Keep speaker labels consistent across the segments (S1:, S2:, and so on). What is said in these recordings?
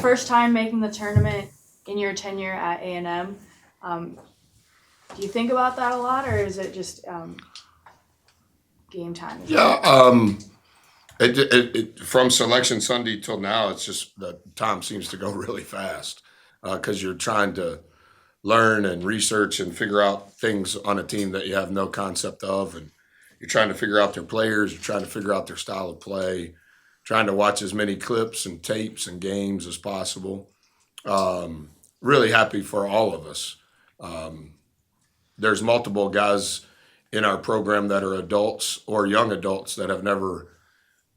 S1: First time making the tournament in your tenure at A&M. Do you think about that a lot, or is it just game time?
S2: Yeah, from selection Sunday till now, it's just the time seems to go really fast because you're trying to learn and research and figure out things on a team that you have no concept of, and you're trying to figure out their players, you're trying to figure out their style of play, trying to watch as many clips and tapes and games as possible. Really happy for all of us. Um, there's multiple guys in our program that are adults or young adults that have never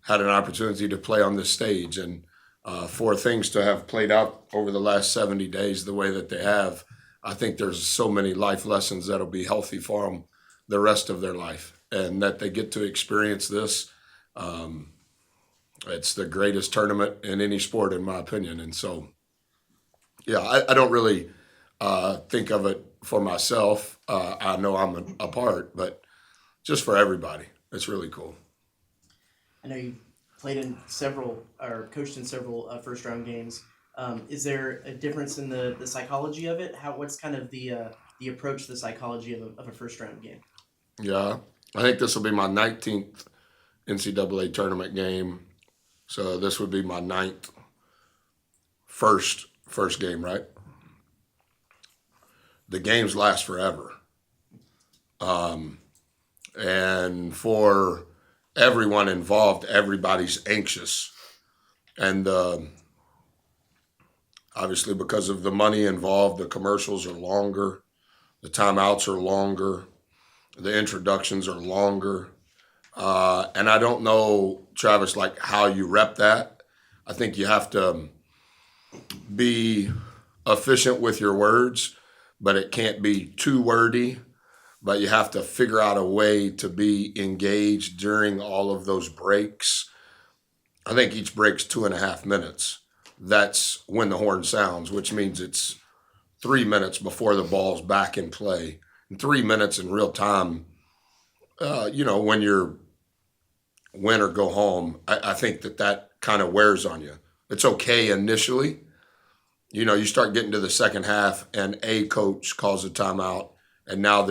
S2: had an opportunity to play on this stage. And for things to have played out over the last 70 days the way that they have, I think there's so many life lessons that'll be healthy for them the rest of their life, and that they get to experience this. Um, it's the greatest tournament in any sport, in my opinion. And so, yeah, I don't really think of it for myself. I know I'm a part, but just for everybody, it's really cool.
S3: I know you played in several or coached in several first round games. Is there a difference in the psychology of it? What's kind of the approach to the psychology of a first round game?
S2: Yeah, I think this will be my 19th NCAA tournament game. So this would be my ninth first game, right? The games last forever, um, and for everyone involved, everybody's anxious, and obviously because of the money involved, the commercials are longer, the timeouts are longer, the introductions are longer. And I don't know, Travis, like how you rep that. I think you have to be efficient with your words, but it can't be too wordy. But you have to figure out a way to be engaged during all of those breaks. I think each break's 2.5 minutes. That's when the horn sounds, which means it's 3 minutes before the ball's back in play. And 3 minutes in real time, when you're win or go home, I think that kind of wears on you. It's okay initially. You start getting to the second half and a coach calls a timeout, and now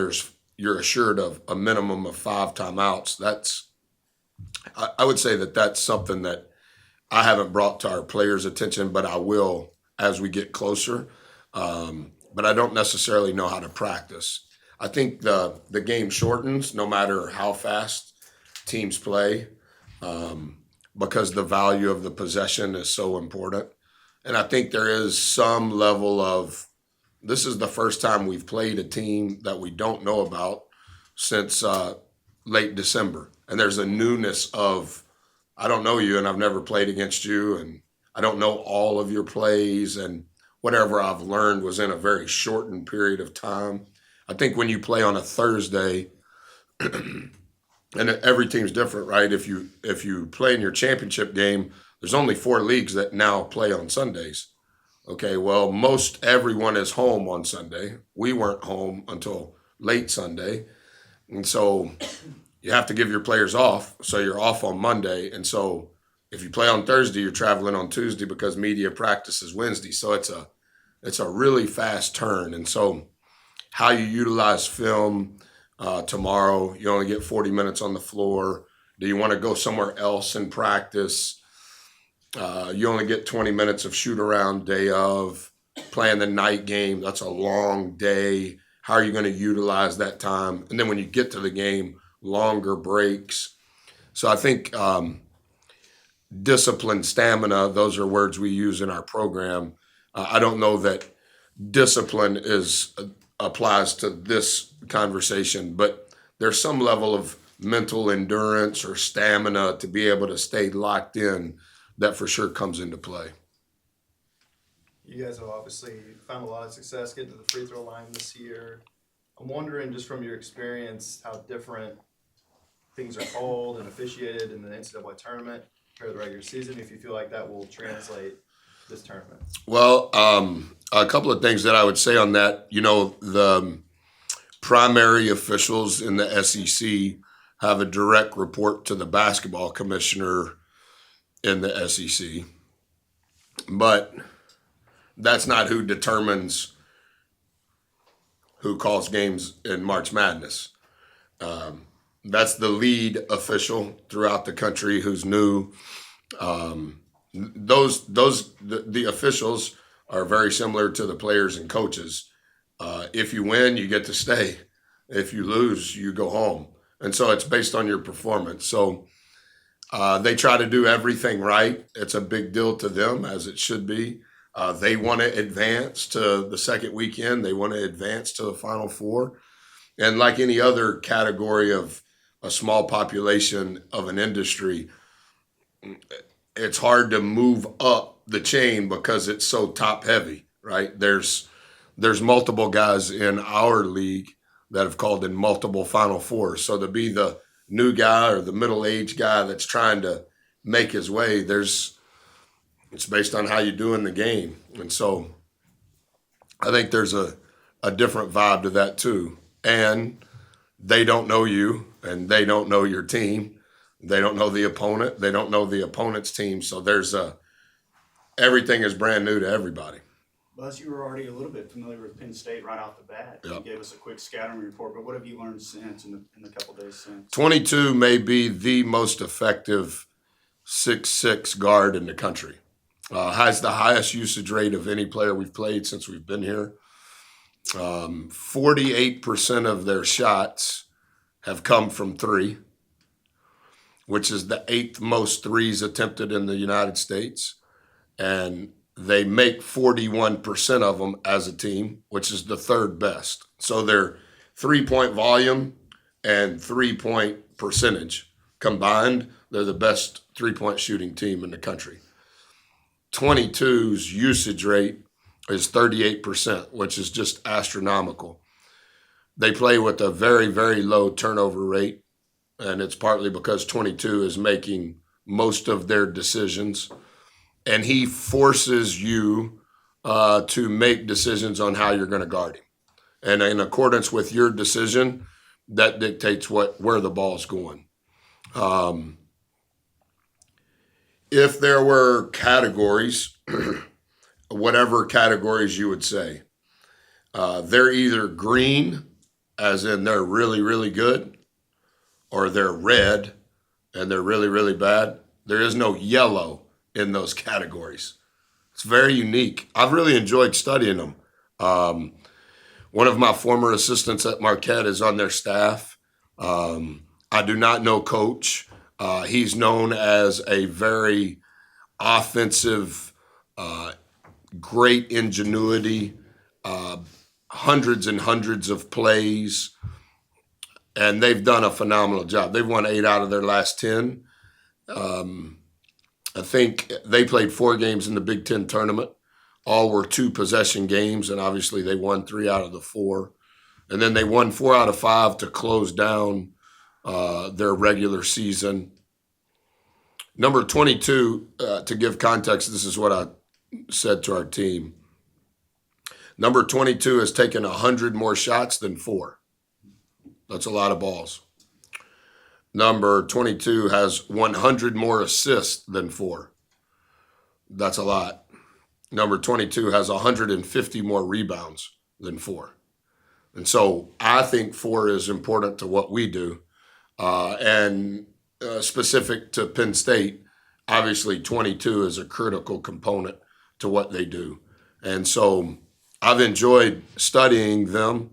S2: you're assured of a minimum of 5 timeouts. I would say that's something that I haven't brought to our players' attention, but I will as we get closer. But I don't necessarily know how to practice. I think the game shortens no matter how fast teams play, because the value of the possession is so important. And I think there is some level of this is the first time we've played a team that we don't know about since late December. And there's a newness of, I don't know you and I've never played against you, and I don't know all of your plays, and whatever I've learned was in a very shortened period of time. I think when you play on a Thursday, and every team's different, right? If you play in your championship game, there's only 4 leagues that now play on Sundays. Okay, well, most everyone is home on Sunday. We weren't home until late Sunday, and so you have to give your players off. So you're off on Monday, and so if you play on Thursday, you're traveling on Tuesday because media practices Wednesday. So it's a really fast turn, and so how you utilize film. Tomorrow, you only get 40 minutes on the floor. Do you want to go somewhere else and practice? You only get 20 minutes of shoot around day of playing the night game. That's a long day. How are you going to utilize that time? And then when you get to the game, longer breaks. So I think discipline, stamina, those are words we use in our program. I don't know that discipline applies to this conversation, but there's some level of mental endurance or stamina to be able to stay locked in that for sure comes into play.
S4: You guys have obviously found a lot of success getting to the free throw line this year. I'm wondering, just from your experience, how different things are called and officiated in the NCAA tournament compared to the regular season, if you feel like that will translate this tournament.
S2: Well, a couple of things that I would say on that. The primary officials in the SEC have a direct report to the basketball commissioner in the SEC. but that's not who determines who calls games in March Madness. That's the lead official throughout the country who's new. The officials are very similar to the players and coaches. If you win, you get to stay. If you lose, you go home. And so it's based on your performance. So they try to do everything right. It's a big deal to them, as it should be. They want to advance to the second weekend. They want to advance to the Final Four. And like any other category of a small population of an industry, it's hard to move up the chain because it's so top heavy, right? There's multiple guys in our league that have called in multiple Final Fours. So to be the new guy or the middle-aged guy that's trying to make his way, it's based on how you do in the game. And so I think there's a different vibe to that too. And they don't know you, and they don't know your team. They don't know the opponent. They don't know the opponent's team. So everything is brand new to everybody.
S5: Buzz, you were already a little bit familiar with Penn State right off the bat.
S2: Yep.
S5: You gave us a quick scouting report, but what have you learned since in the couple days since?
S2: 22 may be the most effective 6'6" guard in the country. Has the highest usage rate of any player we've played since we've been here. 48% of their shots have come from three, which is the 8th most threes attempted in the United States. And they make 41% of them as a team, which is the 3rd best. So their 3-point volume and 3-point percentage combined, they're the best 3-point shooting team in the country. 22's usage rate is 38%, which is just astronomical. They play with a very, very low turnover rate, and it's partly because 22 is making most of their decisions. And he forces you to make decisions on how you're going to guard him. And in accordance with your decision, that dictates where the ball's going. If there were categories, whatever categories you would say, they're either green, as in they're really, really good, or they're red, and they're really, really bad. There is no yellow in those categories. It's very unique. I've really enjoyed studying them. One of my former assistants at Marquette is on their staff. I do not know Coach. He's known as a very offensive, great ingenuity, hundreds and hundreds of plays, and they've done a phenomenal job. They've won 8 out of their last 10. I think they played 4 games in the Big Ten tournament. All were 2-possession games, and obviously they won 3 out of the 4. And then they won 4 out of 5 to close down their regular season. Number 22, to give context, this is what I said to our team. Number 22 has taken 100 more shots than 4. That's a lot of balls. Number 22 has 100 more assists than 4. That's a lot. Number 22 has 150 more rebounds than 4. And so I think 4 is important to what we do. And specific to Penn State, obviously 22 is a critical component to what they do. And so I've enjoyed studying them.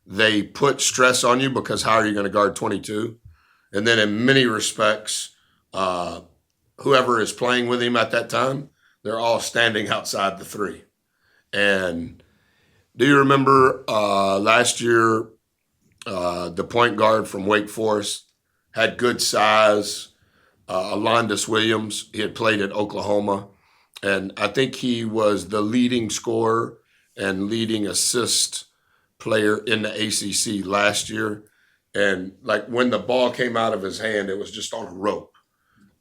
S2: They put stress on you because how are you going to guard 22? And then in many respects, whoever is playing with him at that time, they're all standing outside the 3. And do you remember last year, the point guard from Wake Forest had good size, Alondis Williams. He had played at Oklahoma. And I think he was the leading scorer and leading assist player in the ACC last year. And like when the ball came out of his hand, it was just on a rope.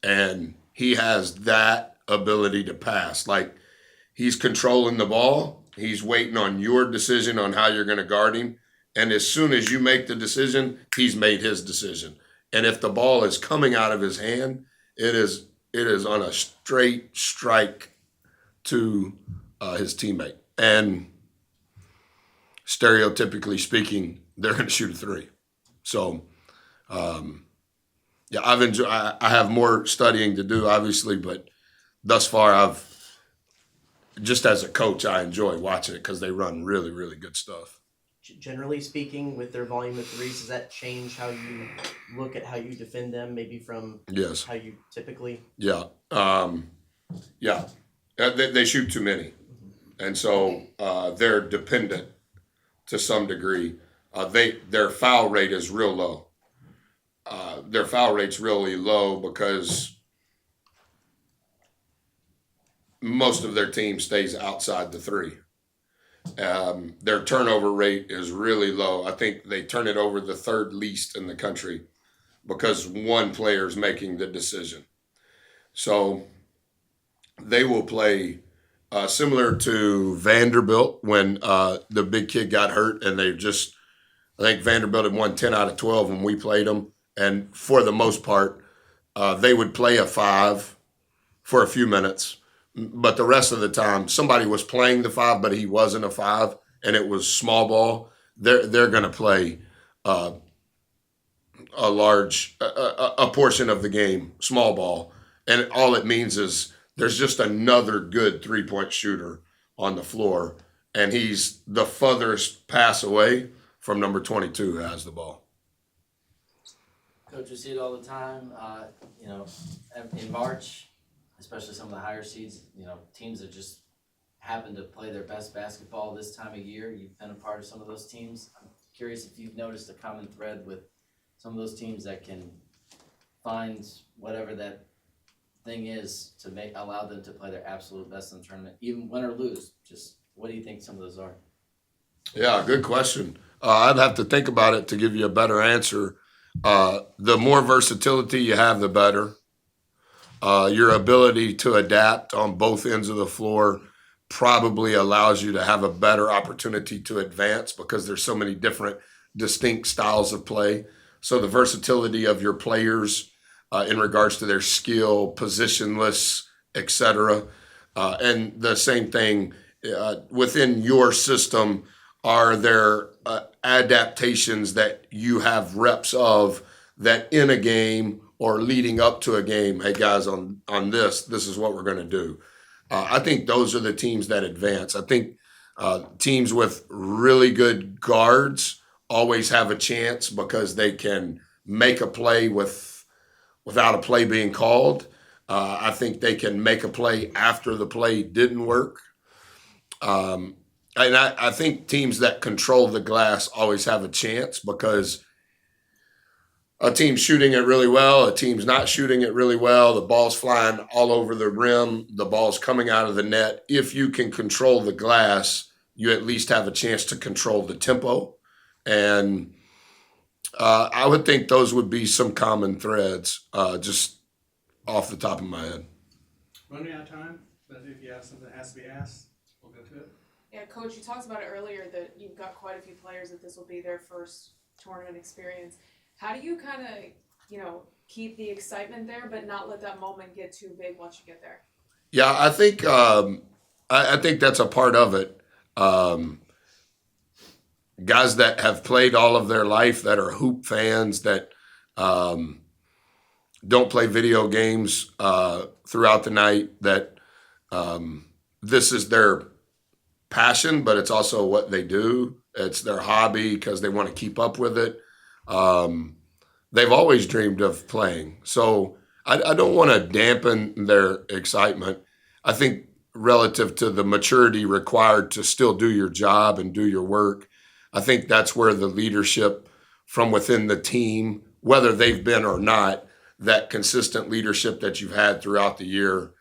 S2: And he has that ability to pass. Like he's controlling the ball. He's waiting on your decision on how you're going to guard him. And as soon as you make the decision, he's made his decision. And if the ball is coming out of his hand, it is on a straight strike to his teammate. And stereotypically speaking, they're going to shoot a three. So, yeah, I've enjoyed. I have more studying to do, obviously, but thus far, just as a coach, I enjoy watching it because they run really, really good stuff.
S3: Generally speaking, with their volume of threes, does that change how you look at how you defend them? Maybe from
S2: Yes.
S3: how you typically.
S2: Yeah. Yeah. They shoot too many, and so they're dependent to some degree. Their foul rate is real low. Their foul rate's really low because most of their team stays outside the three. Their turnover rate is really low. I think they turn it over the third least in the country because one player is making the decision. So they will play similar to Vanderbilt when the big kid got hurt, and I think Vanderbilt had won 10 out of 12 when we played them. And for the most part, they would play a five for a few minutes. But the rest of the time, somebody was playing the five, but he wasn't a five, and it was small ball. They're going to play a portion of the game, small ball. And all it means is there's just another good three-point shooter on the floor, and he's the furthest pass away from number 22 who has the ball.
S6: Coach, we see it all the time, in March, especially some of the higher seeds, teams that just happen to play their best basketball this time of year. You've been a part of some of those teams. I'm curious if you've noticed a common thread with some of those teams that can find whatever that thing is to allow them to play their absolute best in the tournament, even win or lose. Just what do you think some of those are?
S2: Yeah, good question. I'd have to think about it to give you a better answer. The more versatility you have, the better. Your ability to adapt on both ends of the floor probably allows you to have a better opportunity to advance because there's so many different distinct styles of play. So the versatility of your players in regards to their skill, positionless, etc. And the same thing within your system, are there adaptations that you have reps of that in a game or leading up to a game, hey guys, on this is what we're going to do. I think those are the teams that advance. I think teams with really good guards always have a chance because they can make a play without a play being called. I think they can make a play after the play didn't work. And I think teams that control the glass always have a chance because a team's shooting it really well, a team's not shooting it really well, the ball's flying all over the rim, the ball's coming out of the net. If you can control the glass, you at least have a chance to control the tempo. And I would think those would be some common threads, just off the top of my head.
S7: Running out of time, but if you have something that has to be asked, we'll go to it.
S8: Yeah, Coach, you talked about it earlier that you've got quite a few players that this will be their first tournament experience. How do you kind of, keep the excitement there, but not let that moment get too big once you get there?
S2: Yeah, I think I think that's a part of it. Guys that have played all of their life, that are hoop fans, that don't play video games throughout the night, that this is their passion, but it's also what they do. It's their hobby because they want to keep up with it. They've always dreamed of playing. So I don't want to dampen their excitement. I think relative to the maturity required to still do your job and do your work, I think that's where the leadership from within the team, whether they've been or not, that consistent leadership that you've had throughout the year,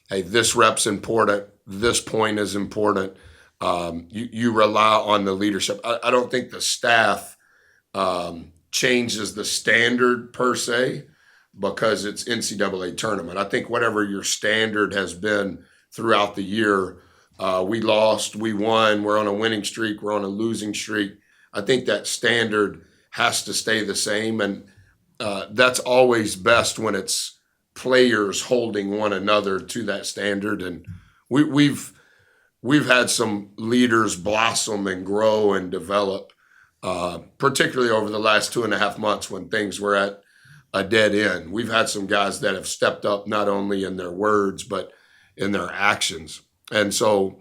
S2: hey, this rep's important, this point is important. You rely on the leadership. I don't think the staff changes the standard per se because it's NCAA tournament. I think whatever your standard has been throughout the year, we lost, we won, we're on a winning streak, we're on a losing streak. I think that standard has to stay the same, and that's always best when it's players holding one another to that standard. And we've had some leaders blossom and grow and develop, particularly over the last 2.5 months when things were at a dead end. We've had some guys that have stepped up not only in their words but in their actions, and so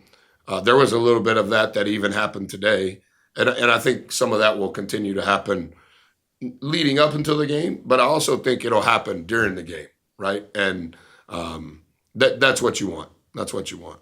S2: there was a little bit of that even happened today, and I think some of that will continue to happen leading up until the game, but I also think it'll happen during the game, right? And that's what you want. That's what you want.